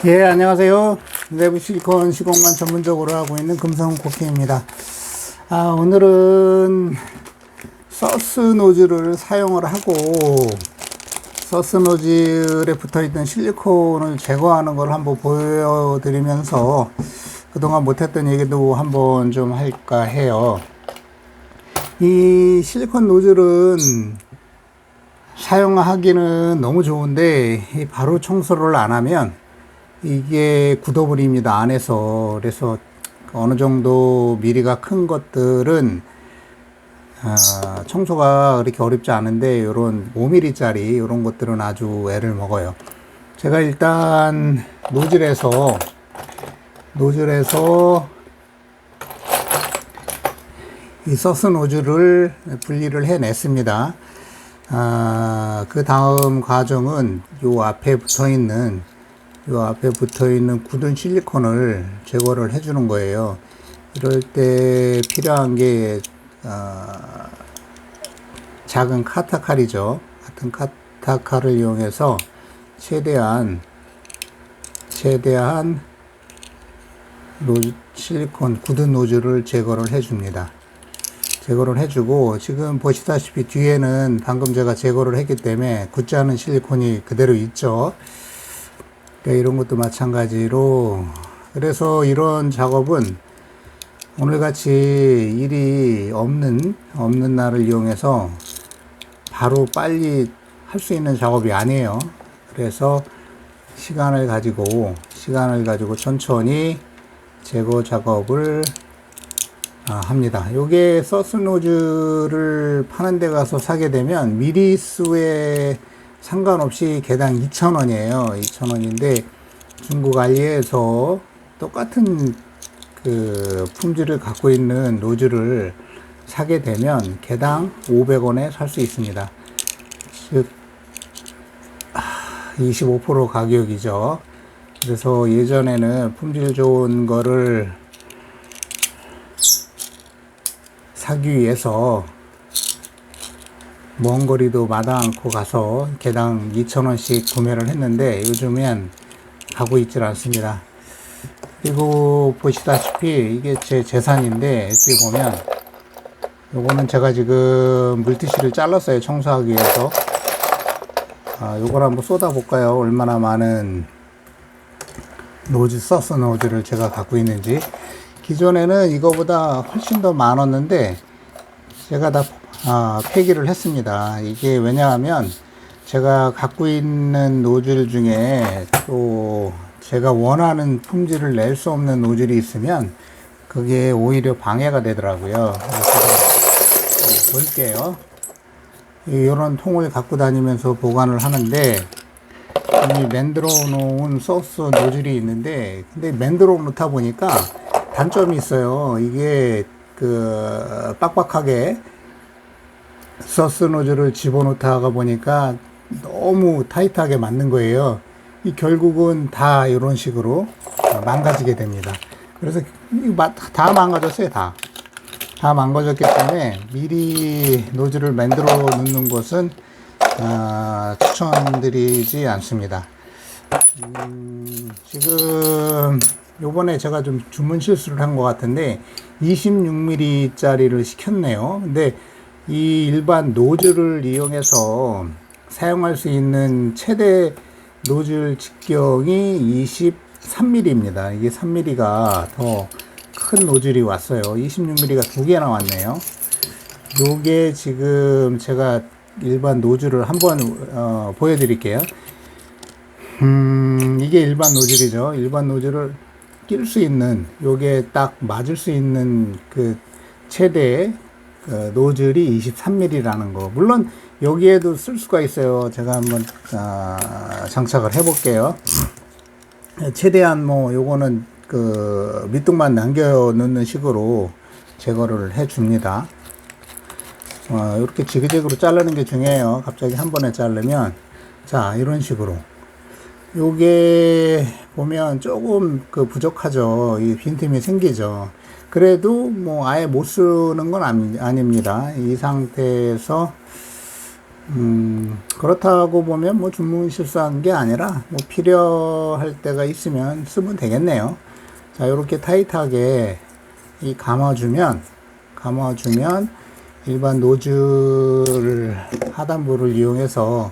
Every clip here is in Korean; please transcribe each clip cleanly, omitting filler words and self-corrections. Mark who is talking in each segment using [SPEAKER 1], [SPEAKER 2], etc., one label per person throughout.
[SPEAKER 1] 예, 안녕하세요. 내부 실리콘 시공만 전문적으로 하고 있는 금성코키입니다. 오늘은 서스 노즐을 사용을 하고 서스 노즐에 붙어있던 실리콘을 제거하는 걸 한번 보여드리면서 그동안 못했던 얘기도 한번 좀 할까 해요. 이 실리콘 노즐은 사용하기는 너무 좋은데 바로 청소를 안 하면 이게 굳어버립니다, 안에서. 그래서 어느 정도 미리가 큰 것들은 청소가 그렇게 어렵지 않은데 이런 5mm짜리 이런 것들은 아주 애를 먹어요. 제가 일단 노즐에서 이 서스 노즐을 분리를 해냈습니다. 그 다음 과정은 요 앞에 붙어 있는 굳은 실리콘을 제거를 해주는 거예요. 이럴 때 필요한 게 작은 카타칼이죠. 같은 카타칼을 이용해서 최대한 실리콘 굳은 노즐을 제거를 해줍니다. 제거를 해주고, 지금 보시다시피 뒤에는 방금 제가 제거를 했기 때문에 굳지 않은 실리콘이 그대로 있죠. 이런 것도 마찬가지로. 그래서 이런 작업은 오늘같이 일이 없는 날을 이용해서 바로 빨리 할 수 있는 작업이 아니에요. 그래서 시간을 가지고 천천히 제거 작업을 합니다. 요게 서스 노즐을 파는 데 가서 사게 되면 미리수에 상관없이 개당 2,000원이에요. 2,000원인데 중국 알리에서 똑같은 그 품질을 갖고 있는 노즐을 사게 되면 개당 500원에 살 수 있습니다. 즉 25% 가격이죠. 그래서 예전에는 품질 좋은 거를 사기 위해서 먼 거리도 마다 않고 가서 개당 2,000원씩 구매를 했는데 요즘엔 가고 있질 않습니다. 그리고 보시다시피 이게 제 재산인데 어찌 보면 요거는 제가 지금 물티슈를 잘랐어요. 청소하기 위해서. 요걸 한번 쏟아 볼까요? 얼마나 많은 서스 노즐을 제가 갖고 있는지. 기존에는 이거보다 훨씬 더 많았는데 제가 다 폐기를 했습니다. 이게 왜냐하면 제가 갖고 있는 노즐 중에 또 제가 원하는 품질을 낼 수 없는 노즐이 있으면 그게 오히려 방해가 되더라고요. 그래서 볼게요. 이런 통을 갖고 다니면서 보관을 하는데, 이 만들어 놓은 소스 노즐이 있는데, 근데 만들어 놓다 보니까 단점이 있어요. 이게 빡빡하게 서스 노즐을 집어넣다가 보니까 너무 타이트하게 맞는 거예요. 결국은 다 이런 식으로 망가지게 됩니다. 그래서 다 망가졌어요. 다 망가졌기 때문에 미리 노즐을 만들어 놓는 것은 추천드리지 않습니다. 지금 요번에 제가 좀 주문 실수를 한 것 같은데 26mm 짜리를 시켰네요. 근데 이 일반 노즐을 이용해서 사용할 수 있는 최대 노즐 직경이 23mm입니다. 이게 3mm가 더 큰 노즐이 왔어요. 26mm가 두 개나 왔네요. 요게 지금 제가 일반 노즐을 한번 보여드릴게요. 이게 일반 노즐이죠. 일반 노즐을 낄 수 있는, 요게 딱 맞을 수 있는 그 최대 노즐이 23mm라는 거. 물론 여기에도 쓸 수가 있어요. 제가 한번 장착을 해 볼게요. 최대한 요거는 밑둥만 남겨 놓는 식으로 제거를 해 줍니다. 이렇게 지그재그로 자르는 게 중요해요. 갑자기 한 번에 자르면, 자, 이런 식으로. 요게 보면 조금 부족하죠. 이 빈틈이 생기죠. 그래도 아예 못 쓰는 건 아닙니다. 이 상태에서 그렇다고 보면 뭐 주문 실수한 게 아니라 뭐 필요할 때가 있으면 쓰면 되겠네요. 자, 이렇게 타이트하게 감아주면 일반 노즐 하단부를 이용해서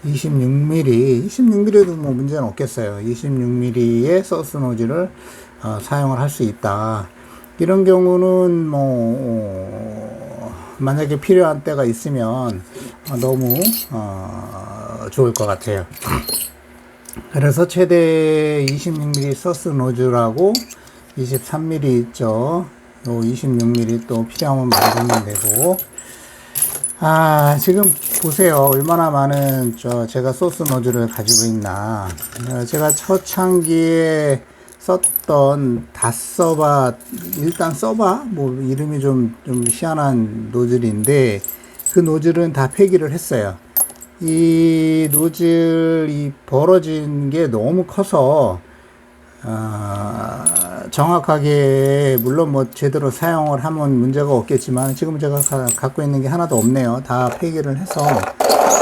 [SPEAKER 1] 26mm도 뭐 문제는 없겠어요. 26mm의 서스 노즐을 사용을 할 수 있다. 이런 경우는 만약에 필요한 때가 있으면 너무 좋을 것 같아요. 그래서 최대 26mm 서스 노즐하고 23mm 있죠. 요 26mm 또 필요하면 만들면 되고. 지금 보세요. 얼마나 많은 제가 소스 노즐을 가지고 있나. 제가 초창기에 썼던 일단 써봐 뭐 이름이 좀 희한한 노즐인데, 그 노즐은 다 폐기를 했어요. 이 노즐이 벌어진 게 너무 커서 정확하게 물론 뭐 제대로 사용을 하면 문제가 없겠지만, 지금 제가 갖고 있는 게 하나도 없네요. 다 폐기를 해서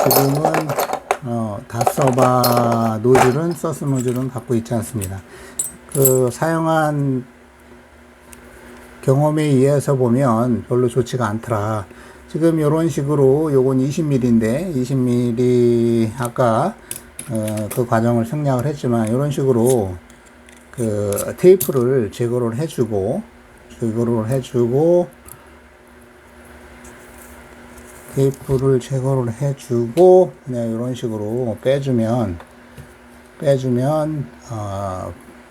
[SPEAKER 1] 지금은 다서바 노즐은 서스 노즐은 갖고 있지 않습니다. 그 사용한 경험에 의해서 보면 별로 좋지가 않더라. 지금 이런 식으로, 요건 20mm인데 20mm 아까 그 과정을 생략을 했지만, 이런 식으로 그 테이프를 제거를 해주고 그냥 이런 식으로 빼주면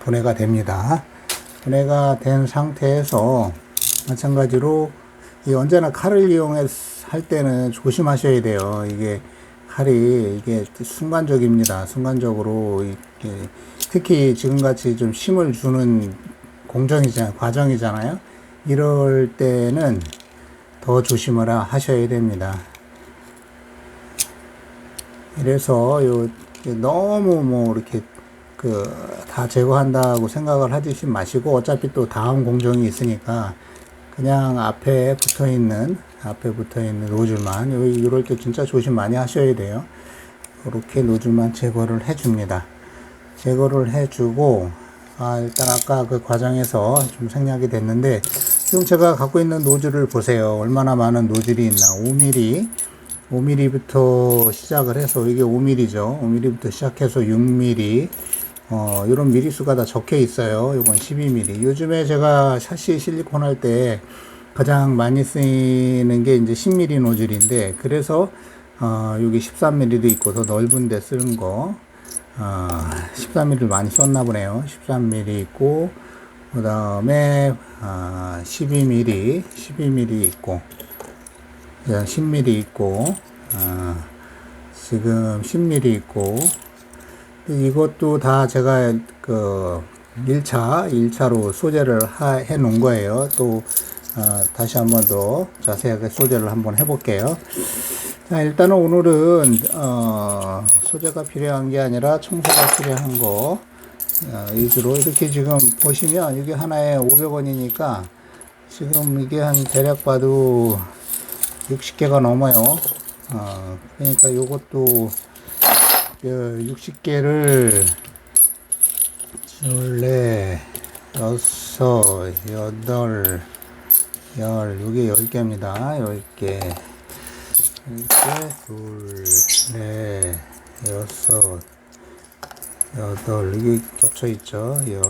[SPEAKER 1] 분해가 됩니다. 분해가 된 상태에서 마찬가지로 언제나 칼을 이용할 때는 조심하셔야 돼요. 이게 순간적입니다. 순간적으로 특히 지금같이 좀 힘을 주는 과정이잖아요. 이럴 때는 더 조심을 하셔야 됩니다. 이래서 너무 이렇게 다 제거한다고 생각을 하지 마시고, 어차피 또 다음 공정이 있으니까 그냥 앞에 붙어 있는 노즐만, 이럴 때 진짜 조심 많이 하셔야 돼요. 이렇게 노즐만 제거를 해줍니다. 제거를 해주고, 일단 아까 그 과정에서 좀 생략이 됐는데, 지금 제가 갖고 있는 노즐을 보세요. 얼마나 많은 노즐이 있나. 5mm부터 시작을 해서, 이게 5mm죠. 5mm부터 시작해서 6mm, 이런 미리수가 다 적혀 있어요. 이건 12mm. 요즘에 제가 샤시 실리콘 할 때 가장 많이 쓰이는 게 이제 10mm 노즐인데, 그래서 여기 13mm도 있고 더 넓은 데 쓰는 거, 13mm를 많이 썼나 보네요. 13mm 있고, 그 다음에 12mm 있고, 10mm 있고, 지금 10mm 있고, 이것도 다 제가 1차로 소재를 해 놓은 거예요. 또 다시 한번 더 자세하게 소재를 한번 해 볼게요. 자, 일단은 오늘은 소재가 필요한 게 아니라 청소가 필요한 거 위주로, 이렇게 지금 보시면 이게 하나에 500원이니까 지금 이게 한 대략 봐도 60개가 넘어요. 그러니까 요것도 60개를 14, 6, 8, 10, 요게 10개입니다. 10개. 이렇게 2, 4, 6, 8, 이게 겹쳐 있죠. 10.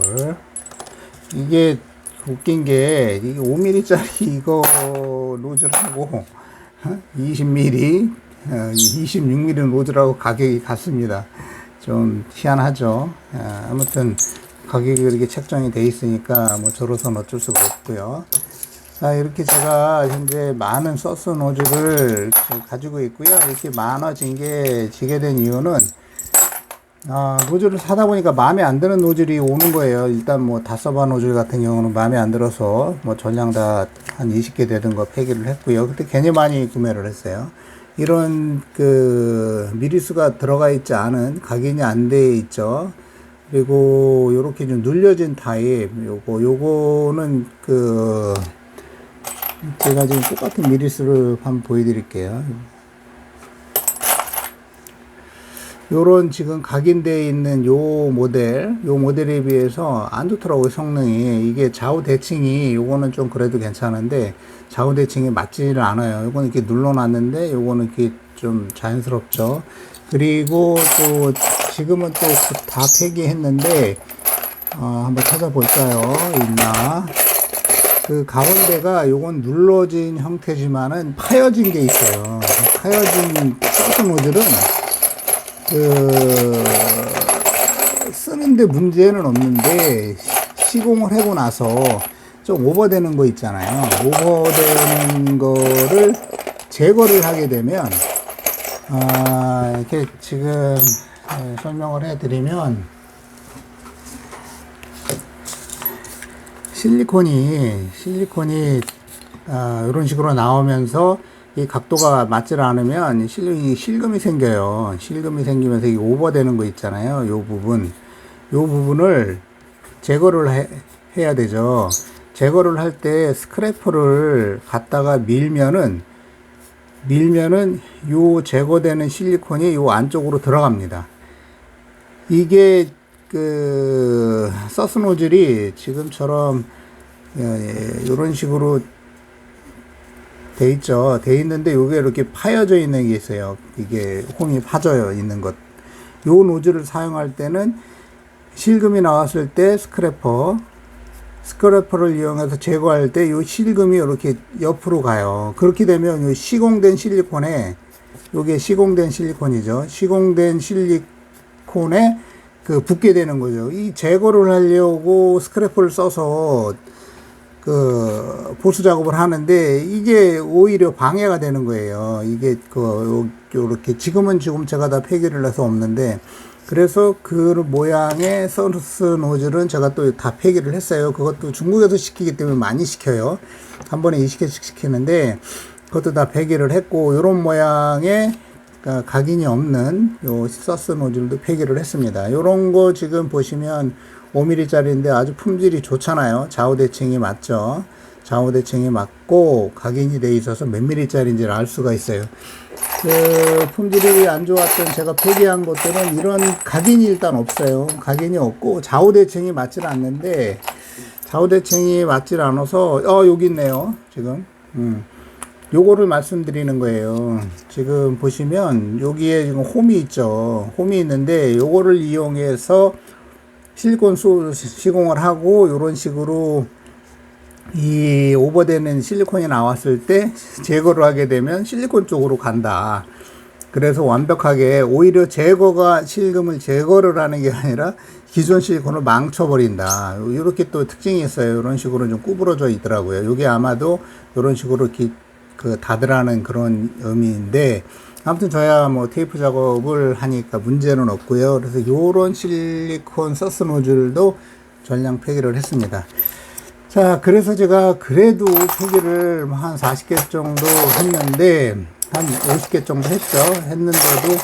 [SPEAKER 1] 이게 웃긴 게, 이게 5mm짜리 이거 노즐하고 20mm, 26mm 노즐하고 가격이 같습니다. 좀 희한하죠. 아무튼 가격이 이렇게 책정이 돼 있으니까 뭐 저로서는 어쩔 수가 없고요. 자, 이렇게 제가 현재 많은 서스 노즐을 가지고 있고요. 이렇게 지게 된 이유는, 노즐을 사다 보니까 마음에 안 드는 노즐이 오는 거예요. 일단 뭐 다서바 노즐 같은 경우는 마음에 안 들어서 뭐 전량 다 한 20개 되던 거 폐기를 했고요. 그때 괜히 많이 구매를 했어요. 이런 미리수가 들어가 있지 않은, 각인이 안 돼 있죠. 그리고 요렇게 좀 눌려진 타입, 요거는 제가 지금 똑같은 미리수를 한번 보여드릴게요. 요런 지금 각인되어 있는 요 모델에 비해서 안 좋더라고요, 성능이. 이게 좌우 대칭이, 요거는 좀 그래도 괜찮은데, 좌우 대칭이 맞지를 않아요. 요거는 이렇게 눌러놨는데, 요거는 이렇게 좀 자연스럽죠. 그리고 또, 지금은 또 다 폐기했는데, 한번 찾아볼까요? 있나? 그 가운데가 요건 눌러진 형태지만은 파여진 게 있어요. 파여진 서스 노즐은 쓰는데 문제는 없는데 시공을 하고 나서 좀 오버되는 거 있잖아요. 오버되는 거를 제거를 하게 되면 이렇게 지금 설명을 해드리면 실리콘이 이런 식으로 나오면서 이 각도가 맞지 않으면 실금이 생겨요. 실금이 생기면서 이 오버되는 거 있잖아요. 요 부분을 제거를 해야 되죠. 제거를 할 때 스크래퍼를 갖다가 밀면은 요 제거되는 실리콘이 요 안쪽으로 들어갑니다. 이게 서스 노즐이 지금처럼 이런 식으로 돼 있죠. 돼 있는데 요게 이렇게 파여져 있는 게 있어요. 이게 홈이 파져 있는 것. 요 노즐을 사용할 때는 실금이 나왔을 때 스크래퍼를 이용해서 제거할 때 요 실금이 이렇게 옆으로 가요. 그렇게 되면 요 시공된 실리콘에, 요게 시공된 실리콘이죠. 시공된 실리콘에 붙게 되는 거죠. 이 제거를 하려고 스크래퍼를 써서 보수 작업을 하는데 이게 오히려 방해가 되는 거예요. 이게 요렇게 지금 제가 다 폐기를 해서 없는데, 그래서 그 모양의 서스 노즐은 제가 또 다 폐기를 했어요. 그것도 중국에서 시키기 때문에 많이 시켜요. 한 번에 20개씩 시키는데 그것도 다 폐기를 했고, 요런 모양의 각인이 없는 요 서스 노즐도 폐기를 했습니다. 요런 거 지금 보시면 5mm 짜리인데 아주 품질이 좋잖아요. 좌우 대칭이 맞죠. 좌우 대칭이 맞고 각인이 돼 있어서 몇 mm 짜리인지를 알 수가 있어요. 품질이 안 좋았던 제가 폐기한 것들은 이런 각인이 일단 없어요. 각인이 없고 좌우 대칭이 맞질 않는데, 좌우 대칭이 맞질 않아서 여기 있네요. 지금 요거를 말씀드리는 거예요. 지금 보시면 여기에 지금 홈이 있죠. 홈이 있는데 요거를 이용해서 실리콘 시공을 하고 요런 식으로 이 오버되는 실리콘이 나왔을 때 제거를 하게 되면 실리콘 쪽으로 간다. 그래서 완벽하게 오히려 실금을 제거를 하는 게 아니라 기존 실리콘을 망쳐버린다. 이렇게 또 특징이 있어요. 이런 식으로 좀 구부러져 있더라고요. 이게 아마도 이런 식으로 이렇게 닫으라는 그런 의미인데, 아무튼 저야 뭐 테이프 작업을 하니까 문제는 없고요. 그래서 요런 실리콘 서스 노즐도 전량 폐기를 했습니다. 자, 그래서 제가 그래도 폐기를 한 40개 정도 했는데, 한 50개 정도 했는데도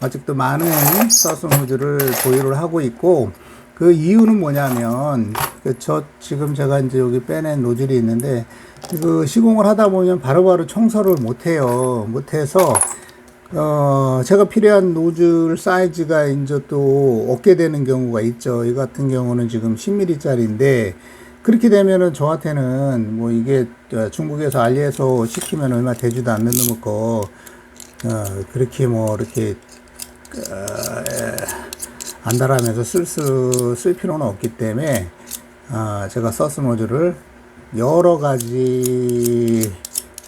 [SPEAKER 1] 아직도 많은 서스 노즐을 보유를 하고 있고, 그 이유는 뭐냐면, 지금 제가 이제 여기 빼낸 노즐이 있는데, 시공을 하다 보면 바로바로 청소를 못해서, 제가 필요한 노즐 사이즈가 이제 또 없게 되는 경우가 있죠. 이 같은 경우는 지금 10mm 짜리인데, 그렇게 되면은 저한테는 뭐 이게 중국에서 알리에서 시키면 얼마 되지도 않는 놈의 거, 그렇게 뭐 이렇게, 안달하면서 쓸 필요는 없기 때문에, 제가 서스 노즐을 여러 가지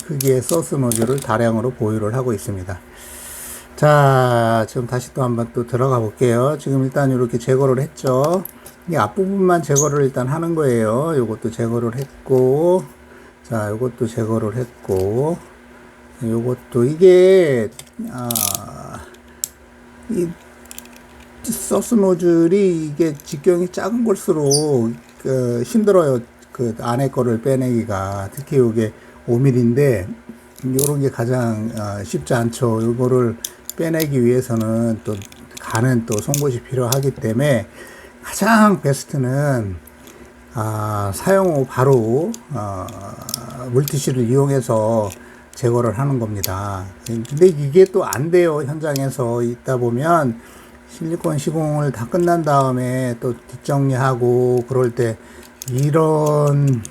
[SPEAKER 1] 크기의 서스 노즐을 다량으로 보유를 하고 있습니다. 자, 지금 다시 또 한번 또 들어가 볼게요. 지금 일단 이렇게 제거를 했죠. 이 앞부분만 제거를 일단 하는 거예요. 요것도 제거를 했고, 자, 요것도 제거를 했고, 요것도 이게, 이 서스 노즐이 이게 직경이 작은 걸수록 힘들어요. 안에 거를 빼내기가. 특히 요게 5mm인데, 요런 게 가장 쉽지 않죠. 요거를 빼내기 위해서는 또 가는 또 송곳이 필요하기 때문에 가장 베스트는 사용 후 바로 물티슈를 이용해서 제거를 하는 겁니다. 근데 이게 또 안 돼요. 현장에서 있다 보면 실리콘 시공을 다 끝난 다음에 또 뒷정리하고 그럴 때 이런,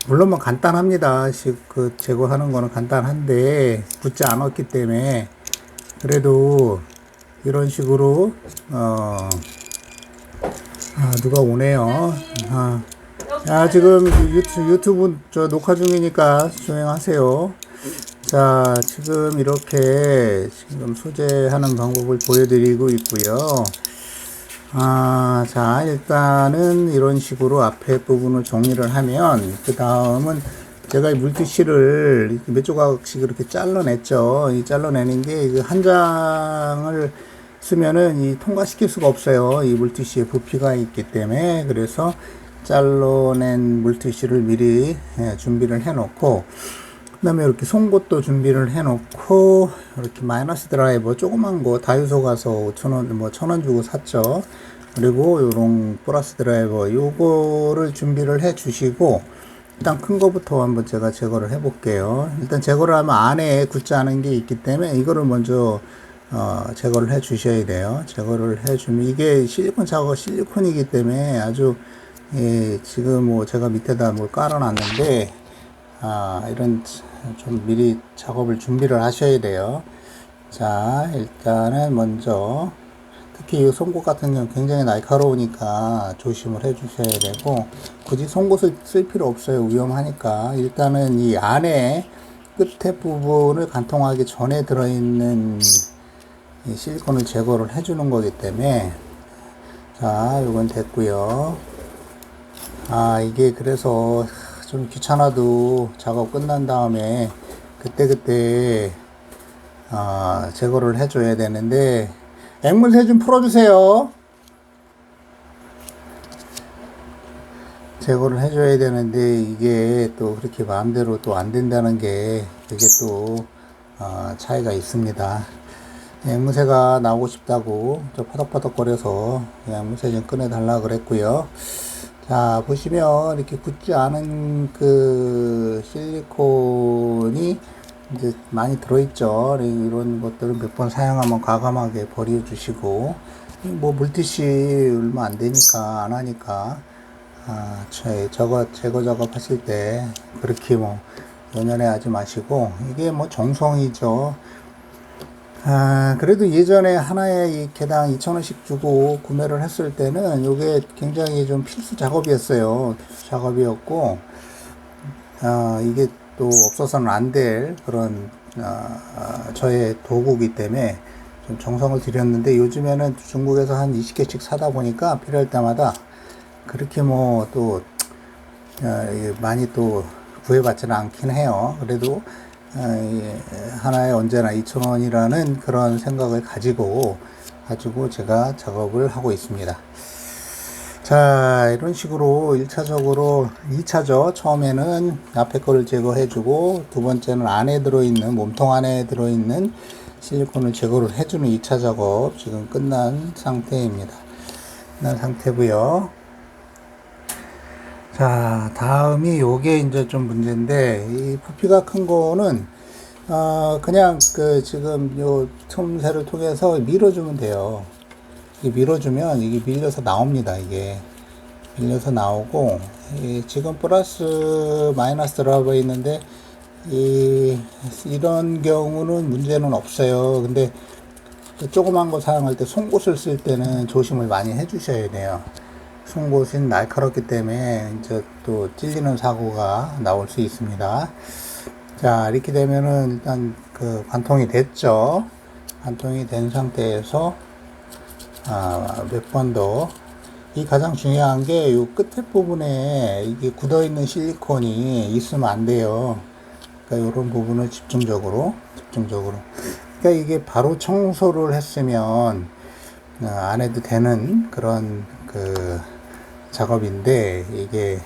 [SPEAKER 1] 물론 뭐 간단합니다. 그 제거하는 거는 간단한데 굳지 않았기 때문에 그래도 이런 식으로 누가 오네요. 지금 유튜브 저 녹화 중이니까 조용하세요. 자, 지금 이렇게 지금 소재하는 방법을 보여드리고 있고요. 자, 일단은 이런 식으로 앞에 부분을 정리를 하면, 그 다음은 제가 이 물티슈를 몇 조각씩 이렇게 잘라냈죠. 이 잘라내는 게 한 장을 쓰면은 이 통과시킬 수가 없어요. 이 물티슈에 부피가 있기 때문에. 그래서 잘라낸 물티슈를 미리 준비를 해 놓고, 그 다음에 이렇게 송곳도 준비를 해 놓고, 이렇게 마이너스 드라이버 조그만 거 다이소 가서 5,000원 뭐 1,000원 주고 샀죠. 그리고 요런 플러스 드라이버 요거를 준비를 해 주시고, 일단 큰 거부터 한번 제가 제거를 해 볼게요. 일단 제거를 하면 안에 굳지 않은 게 있기 때문에 이거를 먼저 제거를 해 주셔야 돼요. 제거를 해 주면 이게 실리콘 작업 실리콘이기 때문에 아주 지금 뭐 제가 밑에다 뭘 깔아 놨는데 이런 좀 미리 작업을 준비를 하셔야 돼요. 자, 일단은 먼저 특히 이 송곳 같은 경우 굉장히 날카로우니까 조심을 해 주셔야 되고, 굳이 송곳을 쓸 필요 없어요. 위험하니까. 일단은 이 안에 끝에 부분을 관통하기 전에 들어있는 이 실리콘을 제거를 해 주는 거기 때문에. 자, 이건 됐고요. 이게 그래서 좀 귀찮아도 작업 끝난 다음에 그때그때 제거를 해줘야 되는데, 앵물새 좀 풀어주세요. 제거를 해줘야 되는데 이게 또 그렇게 마음대로 또 안 된다는 게 이게 또 차이가 있습니다. 앵무새가 나오고 싶다고 저 퍼덕퍼덕 거려서 앵무새 좀 꺼내달라 그랬고요. 자, 보시면 이렇게 굳지 않은 그 실리콘이 이제 많이 들어있죠. 이런 것들은 몇 번 사용하면 과감하게 버려주시고, 뭐 물티슈 얼마 안 되니까 안 하니까 저거 제거 작업하실 때 그렇게 뭐 연연해 하지 마시고, 이게 뭐 정성이죠. 그래도 예전에 하나에 이 개당 2,000원씩 주고 구매를 했을 때는 이게 굉장히 좀 필수 작업이었어요. 필수 작업이었고, 이게 또 없어서는 안 될 그런, 저의 도구이기 때문에 좀 정성을 들였는데, 요즘에는 중국에서 한 20개씩 사다 보니까 필요할 때마다 그렇게 뭐 또, 많이 또 구해받지는 않긴 해요. 그래도 하나에 언제나 2,000원이라는 그런 생각을 가지고 제가 작업을 하고 있습니다. 자, 이런 식으로 1차적으로 2차죠. 처음에는 앞에 거를 제거해주고, 두 번째는 안에 들어있는, 몸통 안에 들어있는 실리콘을 제거를 해주는 2차 작업 지금 끝난 상태입니다. 끝난 상태고요. 자, 다음이 요게 이제 좀 문제인데, 이 부피가 큰 거는 그냥 지금 요 틈새를 통해서 밀어주면 돼요. 이 밀어주면 이게 밀려서 나옵니다. 이게 밀려서 나오고, 지금 플러스 마이너스 들어가 있는데 이런 경우는 문제는 없어요. 근데 조그만 거 사용할 때 송곳을 쓸 때는 조심을 많이 해주셔야 돼요. 송곳은 날카롭기 때문에 이제 또 찔리는 사고가 나올 수 있습니다. 자, 이렇게 되면은 일단 관통이 됐죠. 관통이 된 상태에서 몇 번 더, 이 가장 중요한 게 이 끝에 부분에 이게 굳어 있는 실리콘이 있으면 안 돼요. 그러니까 이런 부분을 집중적으로. 그러니까 이게 바로 청소를 했으면 안 해도 되는 그런 작업인데, 이게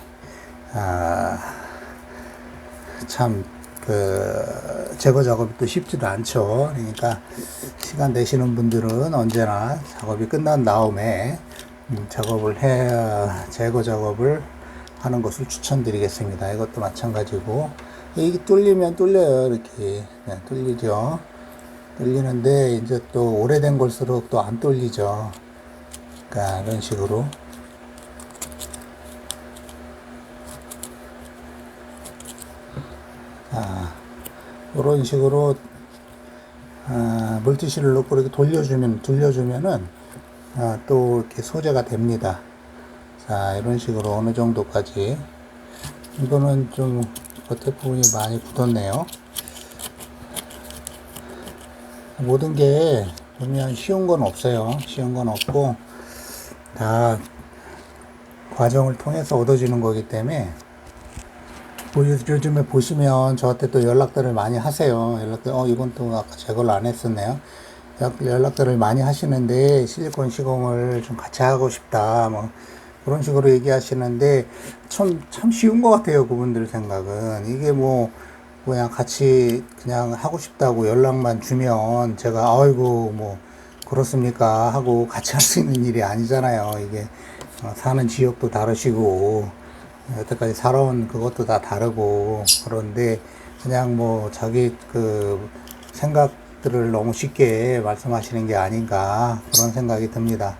[SPEAKER 1] 참 제거 작업이 또 쉽지도 않죠. 그러니까 시간 되시는 분들은 언제나 작업이 끝난 다음에 제거 작업을 하는 것을 추천드리겠습니다. 이것도 마찬가지고, 이게 뚫리면 뚫려요. 이렇게 뚫리죠. 뚫리는데 이제 또 오래된 걸수록 또 안 뚫리죠. 그러니까 이런 식으로 이런 식으로 물티슈를 넣고 이렇게 돌려주면은 또 이렇게 소재가 됩니다. 자, 이런 식으로 어느 정도까지. 이거는 좀 겉에 부분이 많이 굳었네요. 모든 게 보면 쉬운 건 없어요. 쉬운 건 없고 다 과정을 통해서 얻어지는 거기 때문에, 요즘에 보시면 저한테 또 연락들을 많이 하세요. 이건 또 아까 제거를 안 했었네요. 연락들을 많이 하시는데 실리콘 시공을 좀 같이 하고 싶다, 뭐 그런 식으로 얘기하시는데 참 쉬운 것 같아요. 그분들 생각은 이게 뭐 그냥 같이 그냥 하고 싶다고 연락만 주면 제가 아이고 뭐 그렇습니까 하고 같이 할 수 있는 일이 아니잖아요. 이게 사는 지역도 다르시고 여태까지 살아온 그것도 다 다르고, 그런데 그냥 뭐 자기 그 생각들을 너무 쉽게 말씀하시는 게 아닌가 그런 생각이 듭니다.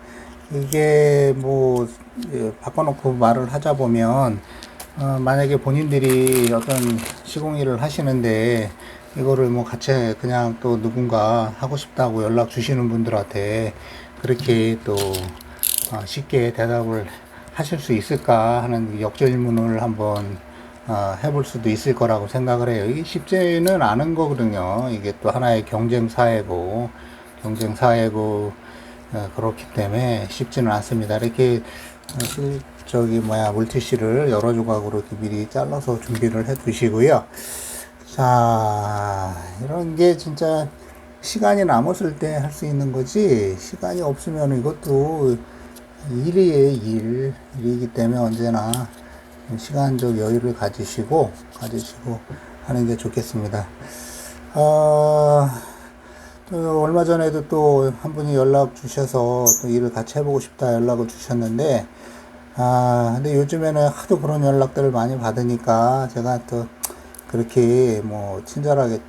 [SPEAKER 1] 이게 뭐 바꿔놓고 말을 하자 보면 만약에 본인들이 어떤 시공일을 하시는데 이거를 뭐 같이 그냥 또 누군가 하고 싶다고 연락 주시는 분들한테 그렇게 또 쉽게 대답을 하실 수 있을까 하는 역질문을 한번 해볼 수도 있을 거라고 생각을 해요. 이게 쉽지는 않은 거거든요. 이게 또 하나의 경쟁 사회고 그렇기 때문에 쉽지는 않습니다. 이렇게 물티슈를 여러 조각으로 이렇게 미리 잘라서 준비를 해 두시고요. 자, 이런 게 진짜 시간이 남았을 때 할 수 있는 거지, 시간이 없으면 이것도 일이기 때문에 언제나 시간적 여유를 가지시고 하는 게 좋겠습니다. 또 얼마 전에도 또 한 분이 연락 주셔서 또 일을 같이 해보고 싶다 연락을 주셨는데, 근데 요즘에는 하도 그런 연락들을 많이 받으니까 제가 또 그렇게 뭐 친절하게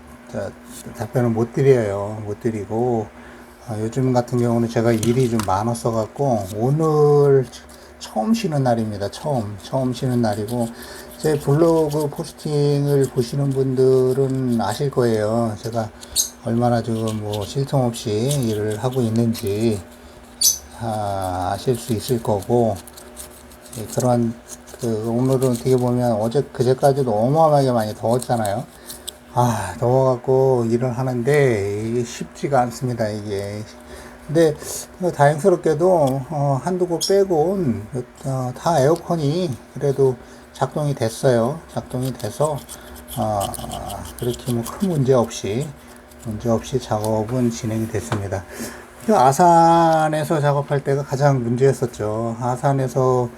[SPEAKER 1] 답변을 못 드리고, 요즘 같은 경우는 제가 일이 좀 많았어 갖고 오늘 처음 쉬는 날입니다. 처음 쉬는 날이고, 제 블로그 포스팅을 보시는 분들은 아실 거예요. 제가 얼마나 지금 뭐 쉴 틈 없이 일을 하고 있는지 아실 수 있을 거고, 그런 오늘은 어떻게 보면 그제까지도 어마어마하게 많이 더웠잖아요. 더워갖고 일을 하는데 이게 쉽지가 않습니다, 이게. 근데 다행스럽게도 한두 곳 빼곤 다 에어컨이 그래도 작동이 됐어요. 작동이 돼서 그렇게 뭐 큰 문제 없이 작업은 진행이 됐습니다. 아산에서 작업할 때가 가장 문제였었죠. 아산에서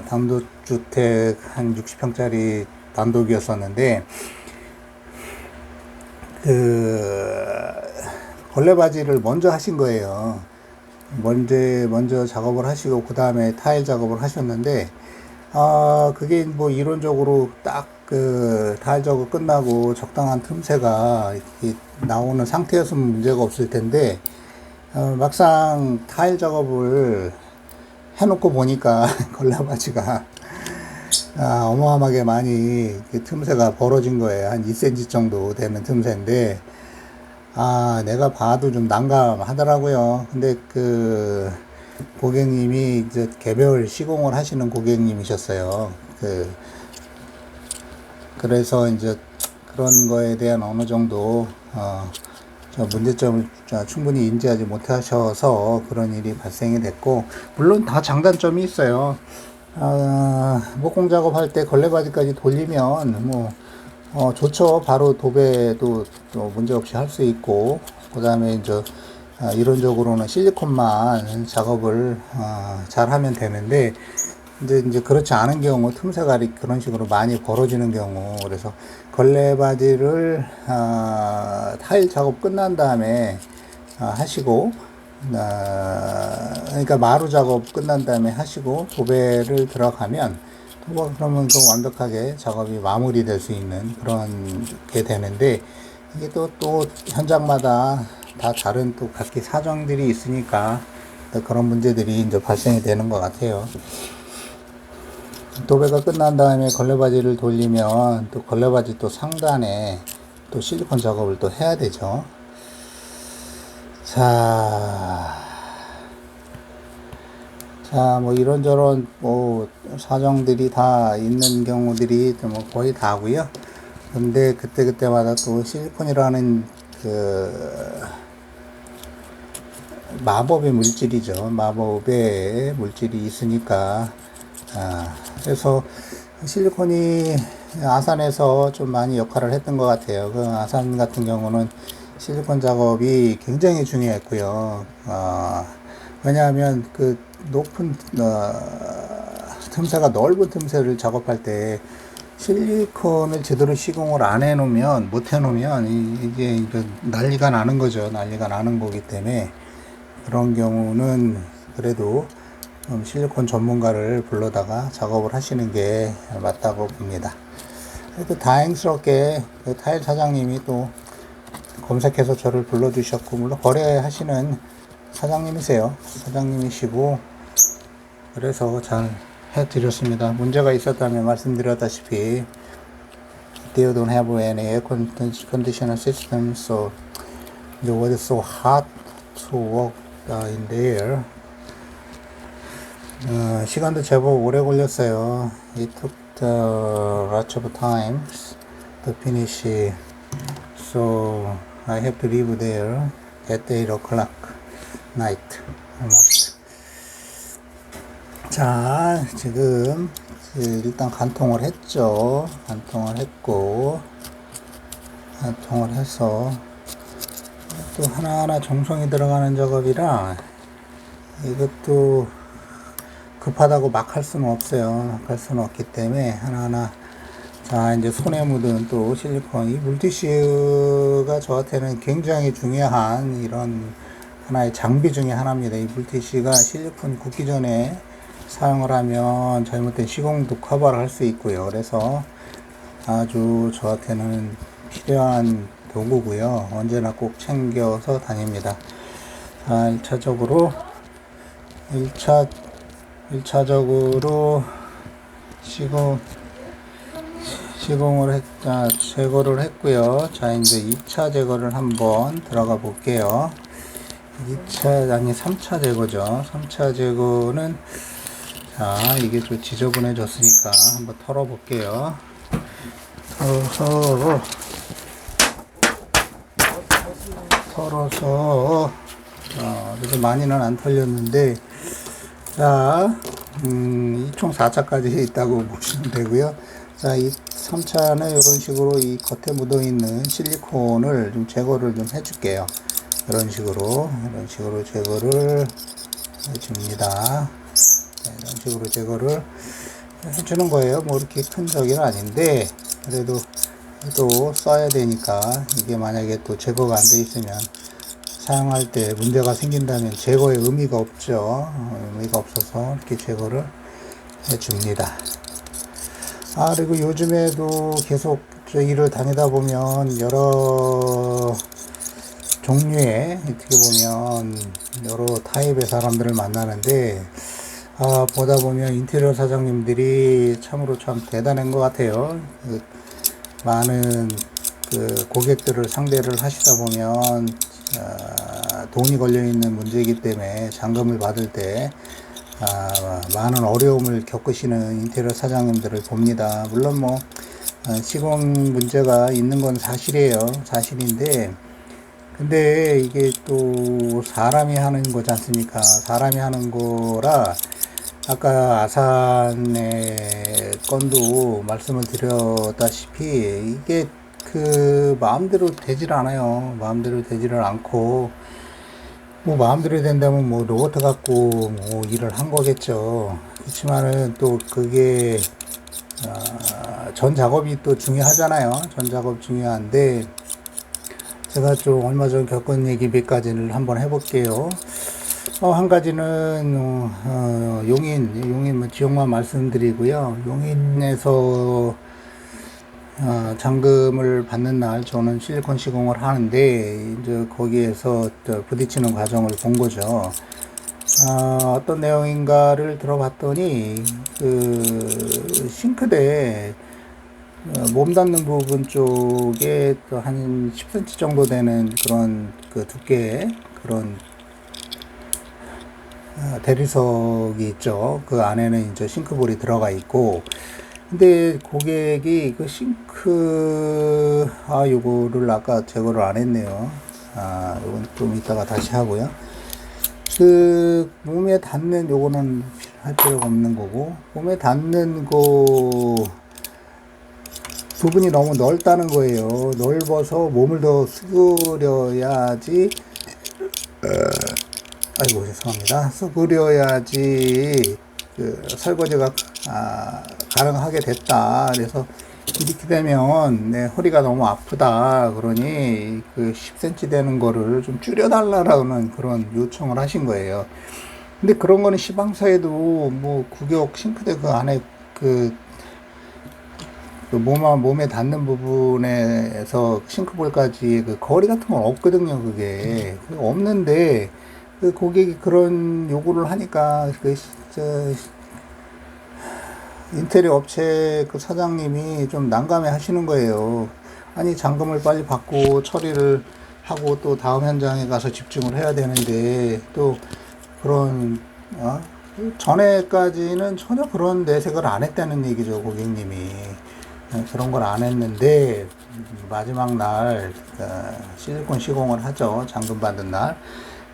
[SPEAKER 1] 단독주택 한 60평짜리 단독이었었는데, 걸레바지를 먼저 하신 거예요. 먼저 작업을 하시고 그 다음에 타일 작업을 하셨는데, 그게 뭐 이론적으로 딱 타일 작업 끝나고 적당한 틈새가 이렇게 나오는 상태였으면 문제가 없을 텐데, 막상 타일 작업을 해놓고 보니까 걸레바지가 어마어마하게 많이 틈새가 벌어진 거예요. 한 2cm 정도 되는 틈새인데, 내가 봐도 좀 난감하더라고요. 근데 고객님이 이제 개별 시공을 하시는 고객님이셨어요. 그래서 이제 그런 거에 대한 어느 정도 문제점을 충분히 인지하지 못하셔서 그런 일이 발생이 됐고, 물론 다 장단점이 있어요. 목공 작업할 때 걸레바지까지 돌리면 뭐 좋죠. 바로 도배도 또 문제없이 할 수 있고, 그 다음에 이제 이론적으로는 실리콘만 작업을 잘 하면 되는데, 이제 그렇지 않은 경우, 틈새가 그런 식으로 많이 벌어지는 경우, 그래서 걸레바지를 타일 작업 끝난 다음에 하시고, 그러니까 마루 작업 끝난 다음에 하시고 도배를 들어가면, 그러면 완벽하게 작업이 마무리될 수 있는 그런 게 되는데, 이게 또 현장마다 다 다른 또 각기 사정들이 있으니까 또 그런 문제들이 이제 발생이 되는 것 같아요. 도배가 끝난 다음에 걸레바지를 돌리면 또 걸레바지 또 상단에 또 실리콘 작업을 또 해야 되죠. 자, 뭐 이런저런 뭐 사정들이 다 있는 경우들이 뭐 거의 다고요. 근데 그때마다 또 실리콘이라는 그 마법의 물질이죠. 마법의 물질이 있으니까. 그래서 실리콘이 아산에서 좀 많이 역할을 했던 것 같아요. 그 아산 같은 경우는 실리콘 작업이 굉장히 중요했고요. 왜냐하면 그 높은 틈새가 넓은 틈새를 작업할 때 실리콘을 제대로 시공을 안 해놓으면 못 해놓으면 이게 난리가 나는 거죠. 난리가 나는 거기 때문에 그런 경우는 그래도 실리콘 전문가를 불러다가 작업을 하시는 게 맞다고 봅니다. 그래도 다행스럽게 그 타일 사장님이 또 검색해서 저를 불러주셨고, 물론 거래하시는 사장님이세요. 사장님이시고, 그래서 잘 해드렸습니다. 문제가 있었다면 말씀드렸다시피, they don't have any air conditioner system, so it was so hot to work in there. 시간도 제법 오래 걸렸어요. It took lots of time to finish, so I have to leave there at 8 o'clock night almost. 자, 지금 일단 간통을 했죠. 간통을 했고, 간통을 해서 또 하나하나 정성이 들어가는 작업이라 이것도 급하다고 막 할 수는 없어요. 막 할 수는 없기 때문에 하나하나. 자, 이제 손에 묻은 또 실리콘. 이 물티슈가 저한테는 굉장히 중요한 이런 하나의 장비 중에 하나입니다. 이 물티슈가 실리콘 굳기 전에 사용을 하면 잘못된 시공도 커버를 할 수 있고요. 그래서 아주 저한테는 필요한 도구고요. 언제나 꼭 챙겨서 다닙니다. 자, 1차적으로 시공을 제거를 했고요. 자, 이제 2차 제거를 한번 들어가 볼게요. 3차 제거죠. 3차 제거는, 자, 이게 좀 지저분해졌으니까 한번 털어 볼게요. 털어서, 그래서 많이는 안 털렸는데, 자, 총 4차까지 있다고 보시면 되고요. 자, 이 3차는 이런 식으로 이 겉에 묻어 있는 실리콘을 좀 제거를 좀 해줄게요. 이런 식으로 제거를 해줍니다. 네, 이런 식으로 제거를 해주는 거예요. 뭐 이렇게 큰 적은 아닌데, 그래도 또 써야 되니까, 이게 만약에 또 제거가 안 돼 있으면 사용할 때 문제가 생긴다면 제거의 의미가 없죠. 의미가 없어서 이렇게 제거를 해줍니다. 그리고 요즘에도 계속 저 일을 다니다 보면 여러 종류의, 어떻게 보면 여러 타입의 사람들을 만나는데, 보다 보면 인테리어 사장님들이 참으로 참 대단한 것 같아요. 많은 고객들을 상대를 하시다 보면 돈이 걸려있는 문제이기 때문에 잔금을 받을 때 많은 어려움을 겪으시는 인테리어 사장님들을 봅니다. 물론 뭐 시공 문제가 있는 건 사실이에요. 사실인데, 근데 이게 또 사람이 하는 거지 않습니까? 사람이 하는 거라, 아까 아산의 건도 말씀을 드렸다시피 이게 마음대로 되질 않아요. 마음대로 되지를 않고, 뭐 마음대로 된다면 뭐 로봇 갖고 뭐 일을 한 거겠죠. 그렇지만은 또 그게 전 작업이 또 중요하잖아요. 전 작업 중요한데, 제가 좀 얼마 전 겪은 얘기 몇 가지를 한번 해볼게요. 한 가지는 용인 뭐 지역만 말씀드리고요. 용인에서 잔금을 받는 날 저는 실리콘 시공을 하는데 이제 거기에서 부딪히는 과정을 본 거죠. 어떤 내용인가를 들어봤더니 그 싱크대 몸 닿는 부분 쪽에 또 한 10cm 정도 되는 그런 그 두께의 그런 대리석이 있죠. 그 안에는 이제 싱크볼이 들어가 있고, 근데 고객이 그 요거를 아까 제거를 안 했네요. 요건 좀 이따가 다시 하고요. 그 몸에 닿는 요거는 할 필요가 없는 거고, 몸에 닿는 거 부분이 너무 넓다는 거예요. 넓어서 몸을 더 수그려야지, 아이고 죄송합니다. 수그려야지 그 설거지가 가능하게 됐다. 그래서 이렇게 되면 내 허리가 너무 아프다. 그러니 그 10cm 되는 거를 좀 줄여달라는 그런 요청을 하신 거예요. 근데 그런 거는 시방사에도 뭐 구격 싱크대 그 안에 그 몸에 닿는 부분에서 싱크볼까지 그 거리 같은 건 없거든요. 그게 없는데 그 고객이 그런 요구를 하니까 인테리어 업체 그 사장님이 좀 난감해 하시는 거예요. 아니 잔금을 빨리 받고 처리를 하고 또 다음 현장에 가서 집중을 해야 되는데 또 그런 전에까지는 전혀 그런 내색을 안 했다는 얘기죠. 고객님이 그런 걸 안 했는데 마지막 날 실리콘 시공을 하죠. 잔금 받은 날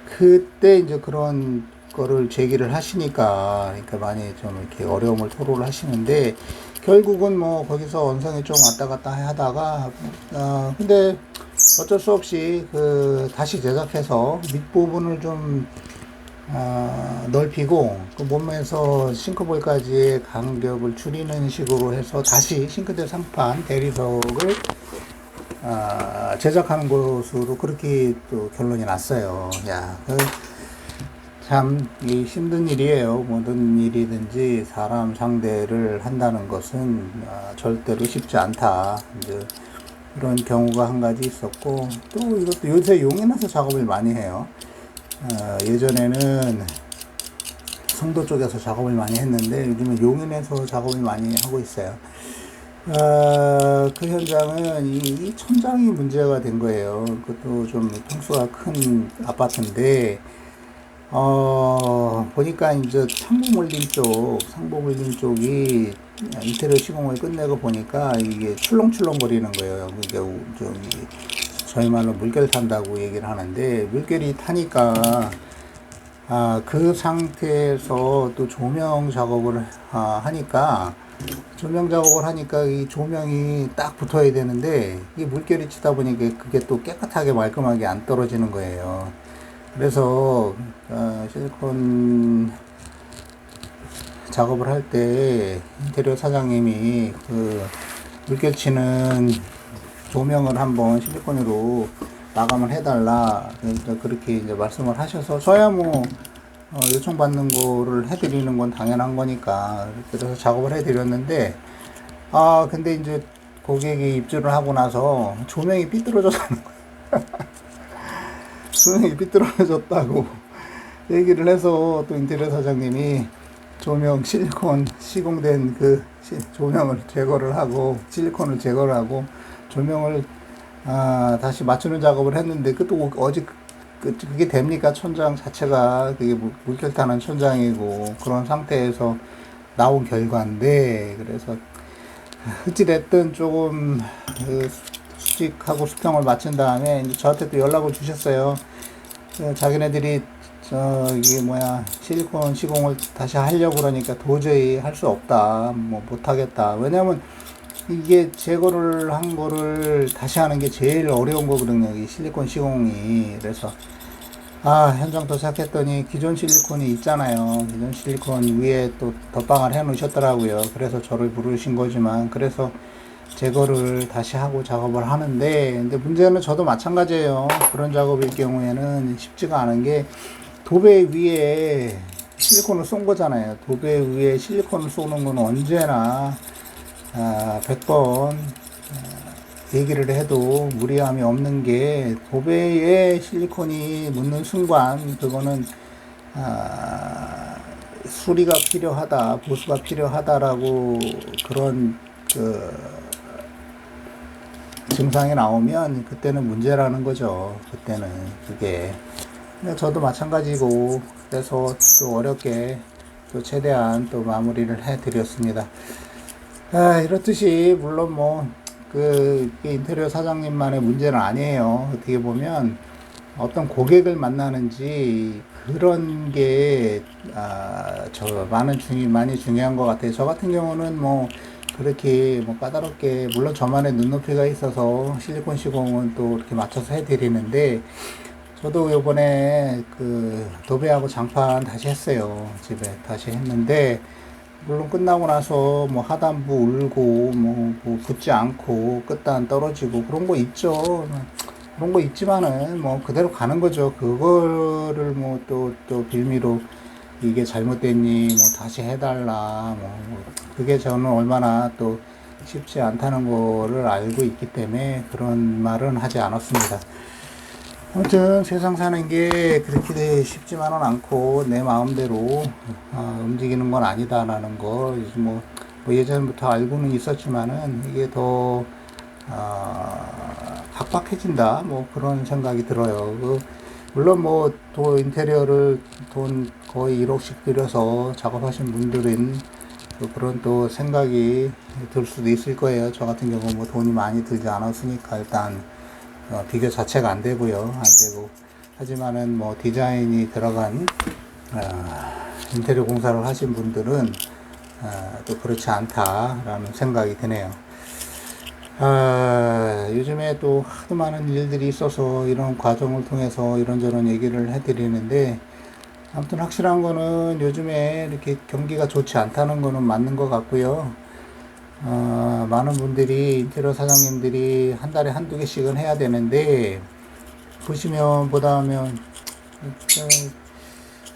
[SPEAKER 1] 그때 이제 그런 거를 제기를 하시니까 그러니까 많이 좀 이렇게 어려움을 토로를 하시는데 결국은 뭐 거기서 언성이 좀 왔다 갔다 하다가 근데 어쩔 수 없이 그 다시 제작해서 밑부분을 좀 넓히고 그 몸에서 싱크볼까지의 간격을 줄이는 식으로 해서 다시 싱크대 상판 대리석을 제작하는 것으로 그렇게 또 결론이 났어요. 야, 참 힘든 일이에요. 모든 일이든지 사람 상대를 한다는 것은 절대로 쉽지 않다. 이제 이런 경우가 한 가지 있었고 또 이것도 요새 용인에서 작업을 많이 해요. 예전에는 성도 쪽에서 작업을 많이 했는데 요즘은 용인에서 작업을 많이 하고 있어요. 그 현장은 이 천장이 문제가 된 거예요. 그것도 좀 평수가 큰 아파트인데 보니까 이제 상보물림 쪽이 인테리어 시공을 끝내고 보니까 이게 출렁출렁 거리는 거예요. 이게 저희 말로 물결 탄다고 얘기를 하는데 물결이 타니까 그 상태에서 또 조명 작업을 하니까 이 조명이 딱 붙어야 되는데 이게 물결이 치다 보니까 그게 또 깨끗하게 말끔하게 안 떨어지는 거예요. 그래서 실리콘 작업을 할 때 인테리어 사장님이 그 물결 치는 조명을 한번 실리콘으로 마감을 해달라 그렇게 이제 말씀을 하셔서 저야 뭐 요청받는 거를 해드리는 건 당연한 거니까 그래서 작업을 해드렸는데 근데 이제 고객이 입주를 하고 나서 조명이 삐뚤어졌다는 거예요. 조명이 삐뚤어졌다고 얘기를 해서 또 인테리어 사장님이 조명 실리콘 시공된 그 조명을 제거를 하고 실리콘을 제거를 하고 조명을 다시 맞추는 작업을 했는데 그것도 그게 됩니까? 천장 자체가 그게 물결 타는 천장이고 그런 상태에서 나온 결과인데 그래서 어찌됐든 조금 수직하고 수평을 맞춘 다음에 이제 저한테 또 연락을 주셨어요. 자기네들이 실리콘 시공을 다시 하려고 그러니까 도저히 할 수 없다, 뭐 못하겠다. 왜냐면 이게 제거를 한 거를 다시 하는 게 제일 어려운 거거든요. 이 실리콘 시공이. 그래서 현장 도착했더니 기존 실리콘이 있잖아요. 기존 실리콘 위에 또 덧방을 해 놓으셨더라고요. 그래서 저를 부르신 거지만 그래서 제거를 다시 하고 작업을 하는데 근데 문제는 저도 마찬가지예요. 그런 작업일 경우에는 쉽지가 않은 게 도배 위에 실리콘을 쏜 거잖아요. 도배 위에 실리콘을 쏘는 건 언제나 100번 얘기를 해도 무리함이 없는 게, 도배에 실리콘이 묻는 순간 그거는 수리가 필요하다, 보수가 필요하다라고 그런 그 증상이 나오면 그때는 문제라는 거죠. 그때는 그게. 저도 마찬가지고, 그래서 또 어렵게 또 최대한 또 마무리를 해드렸습니다. 이렇듯이 물론 뭐 그 인테리어 사장님만의 문제는 아니에요. 어떻게 보면 어떤 고객을 만나는지 그런 게 많이 중요한 것 같아요. 저 같은 경우는 뭐 그렇게 뭐 까다롭게, 물론 저만의 눈높이가 있어서 실리콘 시공은 또 이렇게 맞춰서 해드리는데, 저도 요번에 그 도배하고 장판 다시 했어요. 집에 다시 했는데, 물론 끝나고 나서 뭐 하단부 울고 뭐 붙지 않고 끝단 떨어지고 그런 거 있죠. 그런 거 있지만은 뭐 그대로 가는 거죠. 그거를 뭐 또 빌미로 이게 잘못됐니 뭐 다시 해달라 뭐 그게 저는 얼마나 또 쉽지 않다는 거를 알고 있기 때문에 그런 말은 하지 않았습니다. 아무튼 세상 사는 게 그렇게 쉽지만은 않고 내 마음대로 움직이는 건 아니다라는 거, 뭐 예전부터 알고는 있었지만은 이게 더 각박해진다 뭐 그런 생각이 들어요. 물론 뭐 또 인테리어를 돈 거의 1억씩 들여서 작업하신 분들은 또 그런 또 생각이 들 수도 있을 거예요. 저 같은 경우 뭐 돈이 많이 들지 않았으니까 일단 비교 자체가 안 되고요. 안 되고. 하지만은 뭐 디자인이 들어간 인테리어 공사를 하신 분들은 또 그렇지 않다라는 생각이 드네요. 요즘에 또 하도 많은 일들이 있어서 이런 과정을 통해서 이런저런 얘기를 해드리는데, 아무튼 확실한 거는 요즘에 이렇게 경기가 좋지 않다는 거는 맞는 것 같고요. 많은 분들이, 인테리어 사장님들이 한 달에 한두 개씩은 해야 되는데, 보시면 보다 하면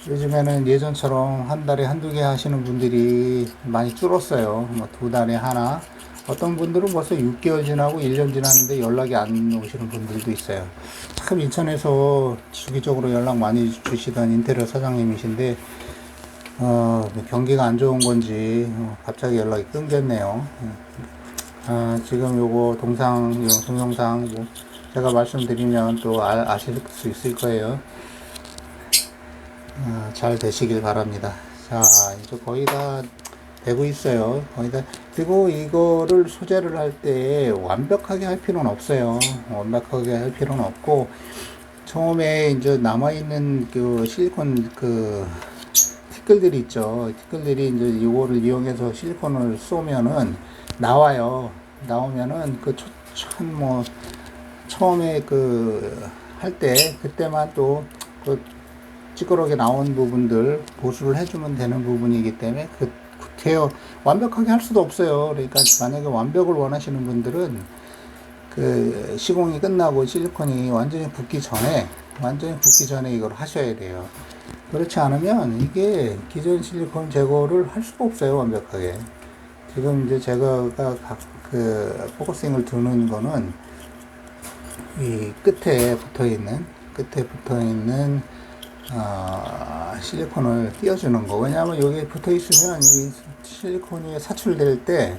[SPEAKER 1] 요즘에는 예전처럼 한 달에 한두 개 하시는 분들이 많이 줄었어요. 뭐 두 달에 하나. 어떤 분들은 벌써 6개월 지나고 1년 지났는데 연락이 안 오시는 분들도 있어요. 참 인천에서 주기적으로 연락 많이 주시던 인테리어 사장님이신데, 경기가 안 좋은 건지 갑자기 연락이 끊겼네요. 지금 요거 동영상 뭐 제가 말씀드리면 또 아실 수 있을 거예요. 잘 되시길 바랍니다. 자, 이제 거의 다 되고 있어요. 거의 다. 그리고 이거를 소재를 할 때 완벽하게 할 필요는 없어요. 완벽하게 할 필요는 없고, 처음에 이제 남아있는 그 실리콘 그 티끌들이 있죠. 티끌들이 이제 이거를 이용해서 실리콘을 쏘면은 나와요. 나오면은 뭐 처음에 할 때 그때만 또 찌그러게 나온 부분들 보수를 해주면 되는 부분이기 때문에 완벽하게 할 수도 없어요. 그러니까 만약에 완벽을 원하시는 분들은 시공이 끝나고 실리콘이 완전히 붙기 전에 이걸 하셔야 돼요. 그렇지 않으면 이게 기존 실리콘 제거를 할 수가 없어요. 완벽하게. 지금 이제 제가 포커싱을 두는 거는 이 끝에 붙어 있는 실리콘을 띄워주는 거. 왜냐하면 여기 붙어 있으면 이 실리콘이 사출될 때,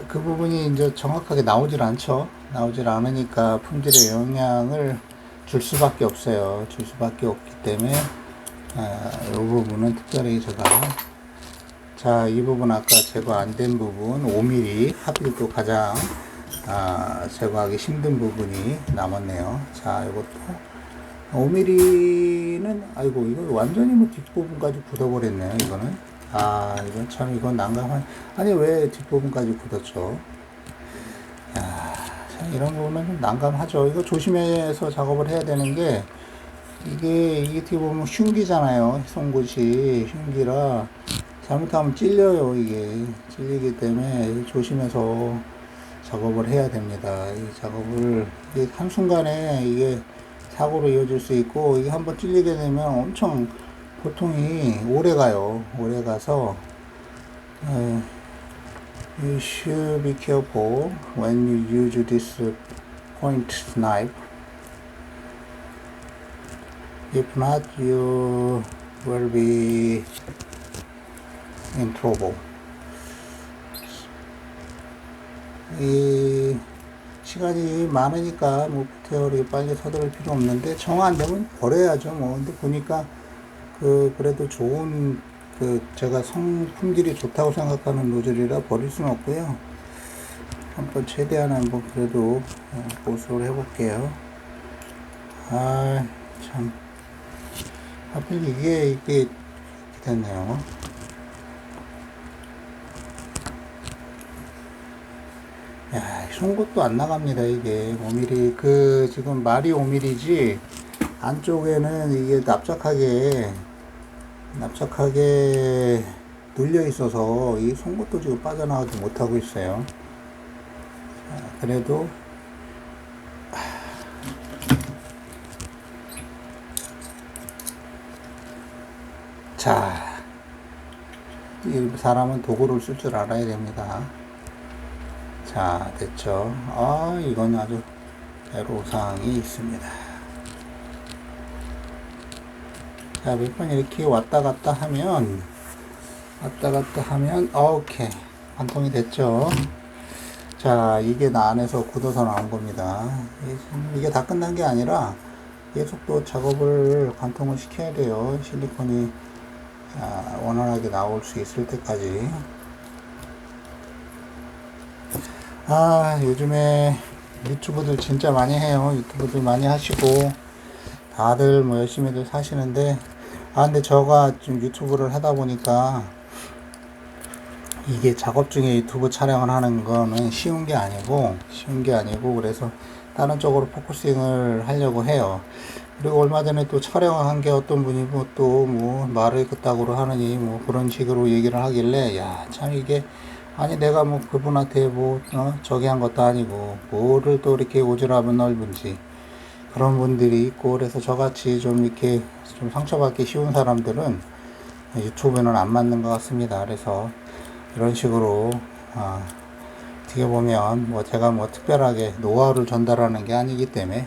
[SPEAKER 1] 그 부분이 이제 정확하게 나오질 않죠. 나오질 않으니까 품질에 영향을 줄 수밖에 없어요. 줄 수밖에 없기 때문에, 이 부분은 특별히 이 부분 아까 제거 안 된 부분, 5mm, 하필 또 가장, 제거하기 힘든 부분이 남았네요. 자, 이것도. 5mm는, 아이고, 이거 완전히 뭐 뒷부분까지 굳어버렸네요, 이거는. 이건 참, 이건 난감한, 아니, 왜 뒷부분까지 굳었죠? 참, 이런 부분은 좀 난감하죠. 이거 조심해서 작업을 해야 되는 게, 이게 어떻게 보면 흉기잖아요. 송곳이 흉기라, 잘못하면 찔려요, 이게. 찔리기 때문에 조심해서 작업을 해야 됩니다. 이 작업을, 한순간에 이게 사고로 이어질 수 있고, 이게 한번 찔리게 되면 엄청 고통이 오래 가요. 오래 가서, You should be careful when you use this point knife. If not, you will be in trouble. 이 시간이 많으니까 뭐 테어리 빨리 서두를 필요 없는데 정 안 되면 버려야죠. 뭐 근데 보니까 그래도 좋은 제가 성품질이 좋다고 생각하는 노즐이라 버릴 수는 없고요. 한번 최대한 한번 그래도 고수를 해볼게요. 아 참 하필 이게 됐네요. 야, 송곳도 안 나갑니다. 이게 5mm 지금 말이 5mm지 안쪽에는 이게 납작하게 눌려 있어서 이 송곳도 지금 빠져나가지 못하고 있어요. 자, 그래도 자, 이 사람은 도구를 쓸 줄 알아야 됩니다. 자, 됐죠. 아, 이건 아주 애로사항이 있습니다. 자, 몇 번 이렇게 왔다 갔다 하면, 오케이. 관통이 됐죠. 자, 이게 나 안에서 굳어서 나온 겁니다. 이게 다 끝난 게 아니라, 계속 또 작업을 관통을 시켜야 돼요. 실리콘이 원활하게 나올 수 있을 때까지. 아, 요즘에 유튜브들 진짜 많이 해요. 유튜브들 많이 하시고 다들 뭐 열심히들 사시는데 근데 제가 좀 유튜브를 하다 보니까 이게 작업 중에 유튜브 촬영을 하는 거는 쉬운 게 아니고 그래서 다른 쪽으로 포커싱을 하려고 해요. 그리고 얼마 전에 또 촬영한 게 어떤 분이 뭐 말을 그따구로 하느니 뭐 그런 식으로 얘기를 하길래 야, 참 이게 아니 내가 뭐 그분한테 저기 한 것도 아니고 뭐를 또 이렇게 오지랖은 넓은지 그런 분들이 있고 그래서 저같이 좀 이렇게 좀 상처받기 쉬운 사람들은 유튜브에는 안 맞는 것 같습니다. 그래서 이런 식으로 어떻게 보면 뭐 제가 뭐 특별하게 노하우를 전달하는 게 아니기 때문에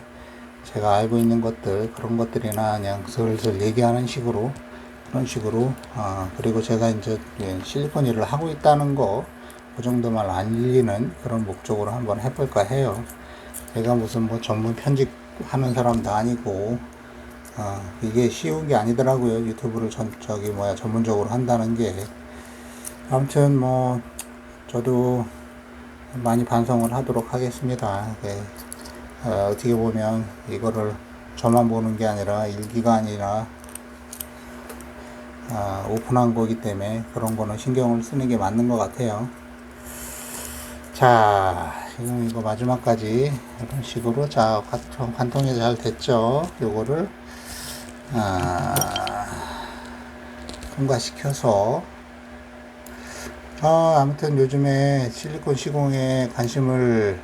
[SPEAKER 1] 제가 알고 있는 것들 그런 것들이나 그냥 슬슬 얘기하는 식으로 그런 식으로 그리고 제가 이제 실리콘 일을 하고 있다는 거 그 정도만 알리는 그런 목적으로 한번 해볼까 해요. 제가 무슨 뭐 전문 편집하는 사람도 아니고 이게 쉬운 게 아니더라고요. 유튜브를 전문적으로 한다는 게. 아무튼 뭐 저도 많이 반성을 하도록 하겠습니다. 어떻게 보면 이거를 저만 보는 게 아니라 일기가 아니라 오픈한 거기 때문에 그런 거는 신경을 쓰는 게 맞는 것 같아요. 자, 지금 이거 마지막까지 이런 식으로 자 관통이 잘 됐죠. 요거를 통과시켜서 아무튼 요즘에 실리콘 시공에 관심을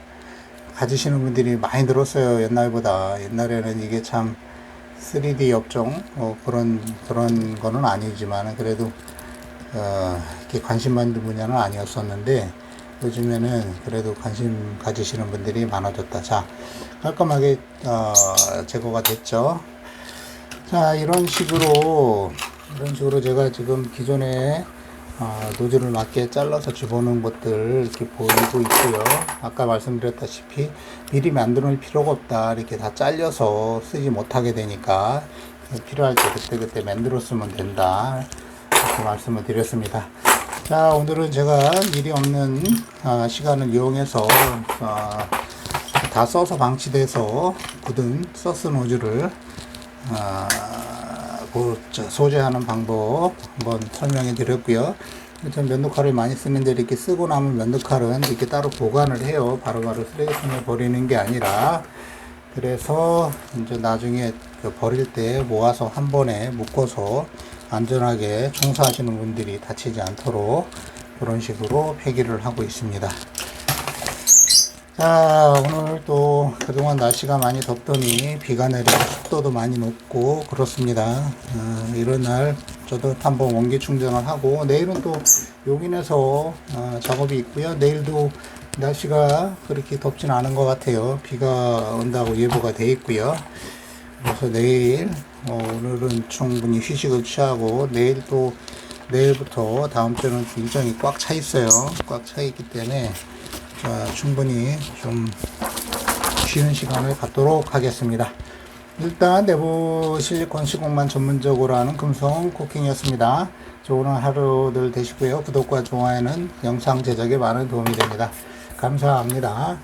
[SPEAKER 1] 가지시는 분들이 많이 늘었어요. 옛날보다. 옛날에는 이게 참 3D 업종 그런 거는 아니지만 그래도 이렇게 관심 많은 분야는 아니었었는데 요즘에는 그래도 관심 가지시는 분들이 많아졌다. 자, 깔끔하게 제거가 됐죠. 자, 이런 식으로 제가 지금 기존에 노즐을 맞게 잘라서 집어넣은 것들 이렇게 보이고 있고요. 아까 말씀드렸다시피 미리 만들 필요가 없다. 이렇게 다 잘려서 쓰지 못하게 되니까 필요할 때 그때 만들어 쓰면 된다. 이렇게 말씀을 드렸습니다. 자, 오늘은 제가 일이 없는 시간을 이용해서 다 써서 방치돼서 굳은 서스 노즐을 소재하는 방법 한번 설명해 드렸고요. 전 면도칼을 많이 쓰는데 이렇게 쓰고 남은 면도칼은 이렇게 따로 보관을 해요. 바로바로 쓰레기통에 버리는 게 아니라. 그래서 이제 나중에 버릴 때 모아서 한 번에 묶어서 안전하게 청소하시는 분들이 다치지 않도록 그런 식으로 폐기를 하고 있습니다. 자, 오늘 또 그동안 날씨가 많이 덥더니 비가 내리고 습도도 많이 높고 그렇습니다. 이런 날 저도 한번 원기 충전을 하고, 내일은 또 용인에서 작업이 있고요. 내일도 날씨가 그렇게 덥진 않은 것 같아요. 비가 온다고 예보가 돼 있고요. 그래서 내일 오늘은 충분히 휴식을 취하고, 내일 또 내일부터 다음 주는 일정이 꽉 차 있어요. 꽉 차 있기 때문에 충분히 좀 쉬는 시간을 갖도록 하겠습니다. 일단 내부 실리콘 시공만 전문적으로 하는 금성 쿠킹이었습니다. 좋은 하루들 되시고요. 구독과 좋아요는 영상 제작에 많은 도움이 됩니다. 감사합니다.